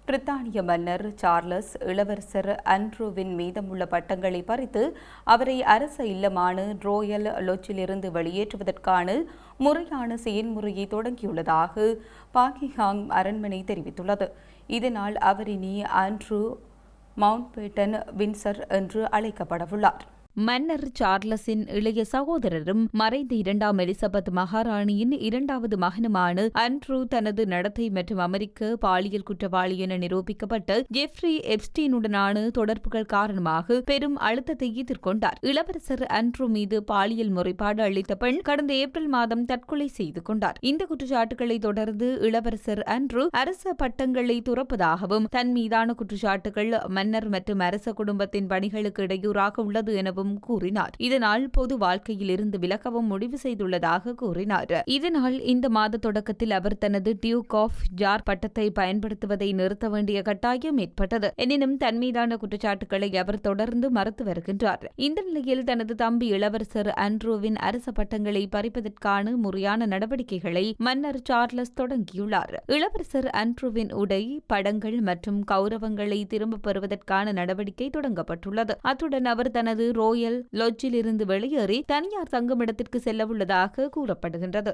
பிரித்தானிய மன்னர் சார்லஸ் இளவரசர் ஆண்ட்ரூவின் மீதமுள்ள பட்டங்களை பறித்து அவரை அரச இல்லமான ரோயல் லொட்ஜிலிருந்து வெளியேற்றுவதற்கான முறையான செயல்முறையை தொடங்கியுள்ளதாக பாக்கிங்ஹாம் அரண்மனை தெரிவித்துள்ளது. இதனால் அவர் இனி ஆண்ட்ரூ மவுண்ட்பேட்டன் வின்சர் என்று அழைக்கப்படவுள்ளார். மன்னர் சார்லஸின் இளைய சகோதரரும் மறைந்த 2ஆம் எலிசபெத் மகாராணியின் 2வது மகனுமான ஆண்ட்ரூ தனது நடத்தை மற்றும் அமெரிக்க பாலியல் குற்றவாளி என நிரூபிக்கப்பட்ட ஜெஃப்ரி எப்ஸ்டீனுடனான தொடர்புகள் காரணமாக பெரும் அழுத்தத்தை எதிர்கொண்டார். இளவரசர் ஆண்ட்ரூ மீது பாலியல் முறைப்பாடு அளித்த பெண் கடந்த ஏப்ரல் மாதம் தற்கொலை செய்து கொண்டார். இந்த குற்றச்சாட்டுகளை தொடர்ந்து இளவரசர் ஆண்ட்ரூ அரச பட்டங்களை துறப்பதாகவும் தன் மீதான குற்றச்சாட்டுகள் மன்னர் மற்றும் அரச குடும்பத்தின் பணிகளுக்கு இடையூறாக உள்ளது எனவும் கூறினார். இதனால் பொது வாழ்க்கையில் இருந்து விலகவும் முடிவு செய்துள்ளதாக கூறினார். இதனால் இந்த மாத தொடக்கத்தில் அவர் தனது டியூக் ஆஃப் ஜார் பட்டத்தை பயன்படுத்துவதை நிறுத்த வேண்டிய கட்டாயம் ஏற்பட்டது. எனினும் தன் மீதான குற்றச்சாட்டுகளை அவர் தொடர்ந்து மறுத்து வருகின்றார். இந்த நிலையில் தனது தம்பி இளவரசர் ஆண்ட்ரூவின் அரச பட்டங்களை பறிப்பதற்கான முறையான நடவடிக்கைகளை மன்னர் சார்லஸ் தொடங்கியுள்ளார். இளவரசர் ஆண்ட்ரூவின் உடை, படங்கள் மற்றும் கௌரவங்களை திரும்பப் பெறுவதற்கான நடவடிக்கை தொடங்கப்பட்டுள்ளது. அத்துடன் அவர் தனது ரோயல் லொட்ஜில் இருந்து வெளியேறி தனியார் தங்குமிடத்திற்கு செல்லவுள்ளதாக கூறப்படுகின்றது.